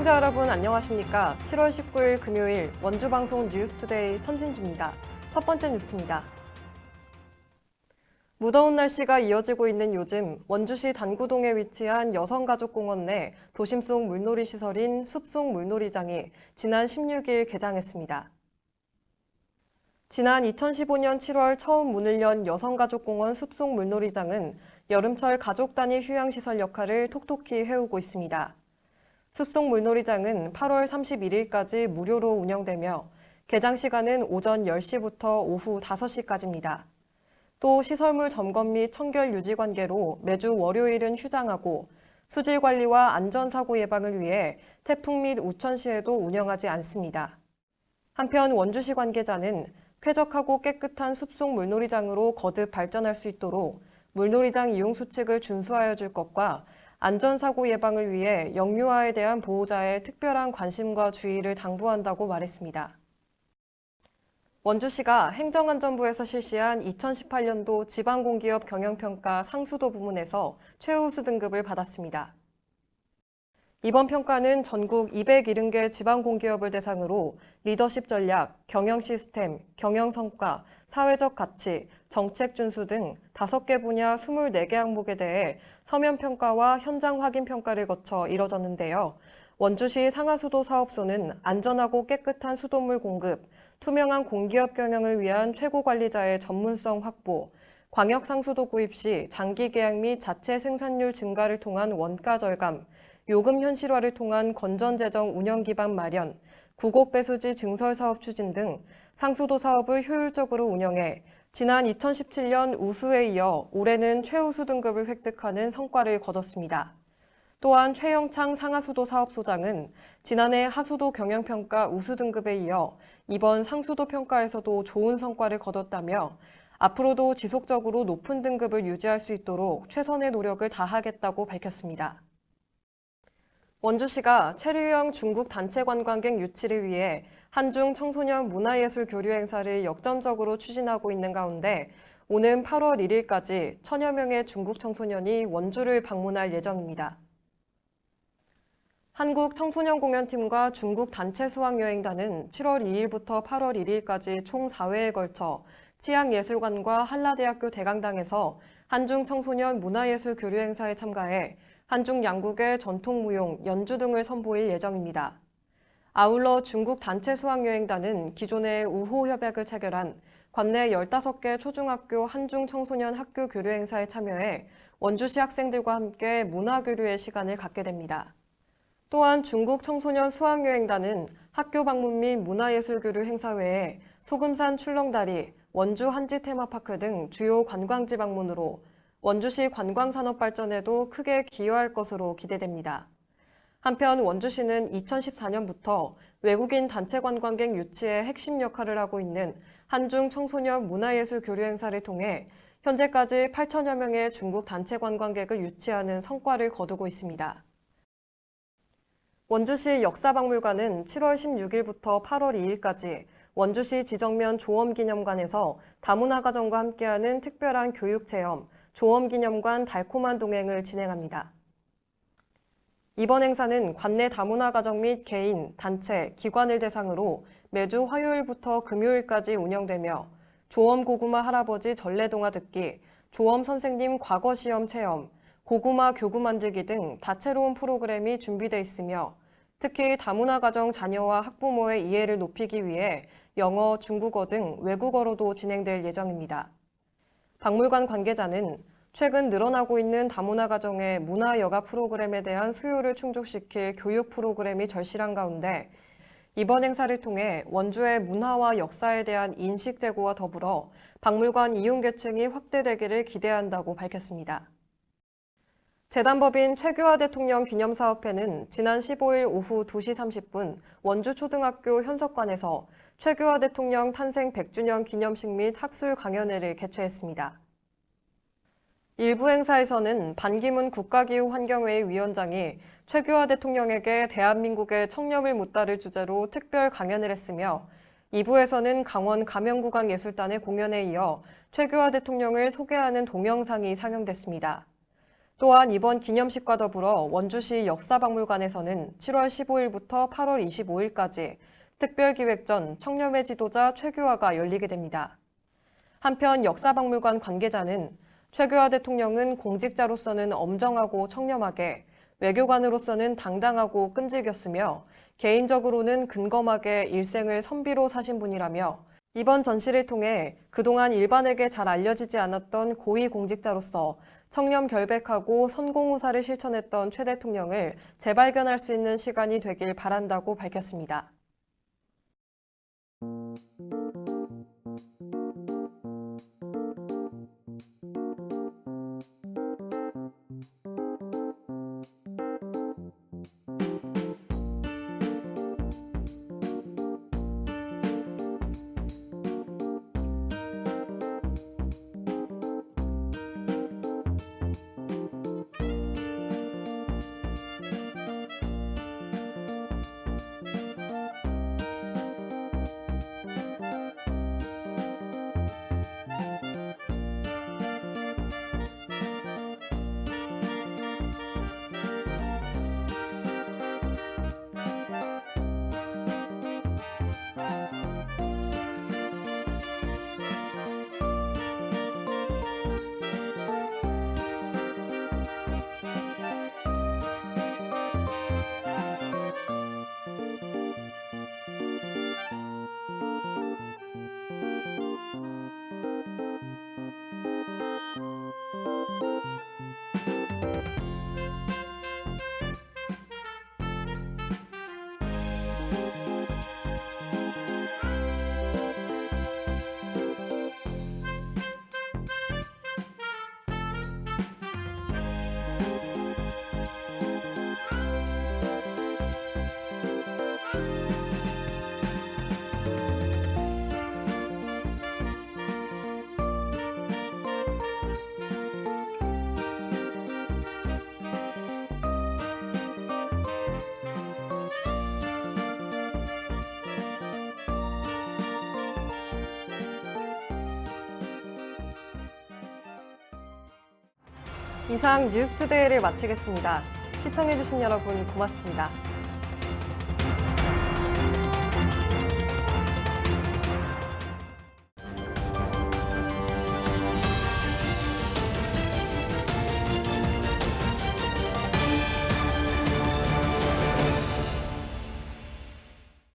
시청자 여러분 안녕하십니까? 7월 19일 금요일 원주방송 뉴스투데이 천진주입니다. 첫 번째 뉴스입니다. 무더운 날씨가 이어지고 있는 요즘 원주시 단구동에 위치한 여성가족공원 내 도심 속 물놀이 시설인 숲속 물놀이장이 지난 16일 개장했습니다. 지난 2015년 7월 처음 문을 연 여성가족공원 숲속 물놀이장은 여름철 가족 단위 휴양시설 역할을 톡톡히 해오고 있습니다. 숲속 물놀이장은 8월 31일까지 무료로 운영되며 개장 시간은 오전 10시부터 오후 5시까지입니다. 또 시설물 점검 및 청결 유지 관계로 매주 월요일은 휴장하고 수질 관리와 안전사고 예방을 위해 태풍 및 우천 시에도 운영하지 않습니다. 한편 원주시 관계자는 쾌적하고 깨끗한 숲속 물놀이장으로 거듭 발전할 수 있도록 물놀이장 이용 수칙을 준수하여 줄 것과 안전사고 예방을 위해 영유아에 대한 보호자의 특별한 관심과 주의를 당부한다고 말했습니다. 원주시가 행정안전부에서 실시한 2018년도 지방공기업 경영평가 상수도 부문에서 최우수 등급을 받았습니다. 이번 평가는 전국 270개 지방공기업을 대상으로 리더십 전략, 경영 시스템, 경영 성과, 사회적 가치, 정책 준수 등 5개 분야 24개 항목에 대해 서면 평가와 현장 확인 평가를 거쳐 이뤄졌는데요. 원주시 상하수도 사업소는 안전하고 깨끗한 수돗물 공급, 투명한 공기업 경영을 위한 최고 관리자의 전문성 확보, 광역 상수도 구입 시 장기 계약 및 자체 생산률 증가를 통한 원가 절감, 요금 현실화를 통한 건전재정 운영 기반 마련, 구곡 배수지 증설 사업 추진 등 상수도 사업을 효율적으로 운영해 지난 2017년 우수에 이어 올해는 최우수 등급을 획득하는 성과를 거뒀습니다. 또한 최영창 상하수도 사업소장은 지난해 하수도 경영평가 우수 등급에 이어 이번 상수도 평가에서도 좋은 성과를 거뒀다며 앞으로도 지속적으로 높은 등급을 유지할 수 있도록 최선의 노력을 다하겠다고 밝혔습니다. 원주시가 체류형 중국 단체 관광객 유치를 위해 한중 청소년 문화예술 교류 행사를 역점적으로 추진하고 있는 가운데 오는 8월 1일까지 1000여 명의 중국 청소년이 원주를 방문할 예정입니다. 한국청소년공연팀과 중국 단체 수학여행단은 7월 2일부터 8월 1일까지 총 4회에 걸쳐 치앙예술관과 한라대학교 대강당에서 한중 청소년 문화예술 교류 행사에 참가해 한중 양국의 전통무용, 연주 등을 선보일 예정입니다. 아울러 중국 단체 수학여행단은 기존의 우호 협약을 체결한 관내 15개 초중학교 한중 청소년 학교 교류 행사에 참여해 원주시 학생들과 함께 문화교류의 시간을 갖게 됩니다. 또한 중국 청소년 수학여행단은 학교 방문 및 문화예술교류 행사 외에 소금산 출렁다리, 원주 한지 테마파크 등 주요 관광지 방문으로 원주시 관광산업 발전에도 크게 기여할 것으로 기대됩니다. 한편 원주시는 2014년부터 외국인 단체 관광객 유치에 핵심 역할을 하고 있는 한중 청소년 문화예술 교류 행사를 통해 현재까지 8천여 명의 중국 단체 관광객을 유치하는 성과를 거두고 있습니다. 원주시 역사박물관은 7월 16일부터 8월 2일까지 원주시 지정면 조엄기념관에서 다문화가정과 함께하는 특별한 교육체험, 조엄기념관 달콤한 동행을 진행합니다. 이번 행사는 관내 다문화가정 및 개인, 단체, 기관을 대상으로 매주 화요일부터 금요일까지 운영되며 조엄 고구마 할아버지 전래동화 듣기, 조엄 선생님 과거시험 체험, 고구마 교구 만들기 등 다채로운 프로그램이 준비되어 있으며 특히 다문화 가정 자녀와 학부모의 이해를 높이기 위해 영어, 중국어 등 외국어로도 진행될 예정입니다. 박물관 관계자는 최근 늘어나고 있는 다문화 가정의 문화 여가 프로그램에 대한 수요를 충족시킬 교육 프로그램이 절실한 가운데 이번 행사를 통해 원주의 문화와 역사에 대한 인식 제고와 더불어 박물관 이용 계층이 확대되기를 기대한다고 밝혔습니다. 재단법인 최규하 대통령 기념사업회는 지난 15일 오후 2시 30분 원주초등학교 현석관에서 최규하 대통령 탄생 100주년 기념식 및 학술 강연회를 개최했습니다. 일부 행사에서는 반기문 국가기후환경회의 위원장이 최규하 대통령에게 대한민국의 청렴을 묻다를 주제로 특별 강연을 했으며 2부에서는 강원 가명국악예술단의 공연에 이어 최규하 대통령을 소개하는 동영상이 상영됐습니다. 또한 이번 기념식과 더불어 원주시 역사박물관에서는 7월 15일부터 8월 25일까지 특별기획전 청렴의 지도자 최규하가 열리게 됩니다. 한편 역사박물관 관계자는 최규하 대통령은 공직자로서는 엄정하고 청렴하게, 외교관으로서는 당당하고 끈질겼으며 개인적으로는 근검하게 일생을 선비로 사신 분이라며 이번 전시를 통해 그동안 일반에게 잘 알려지지 않았던 고위 공직자로서 청렴 결백하고 선공후사를 실천했던 최 대통령을 재발견할 수 있는 시간이 되길 바란다고 밝혔습니다. 이상 뉴스투데이를 마치겠습니다. 시청해주신 여러분 고맙습니다.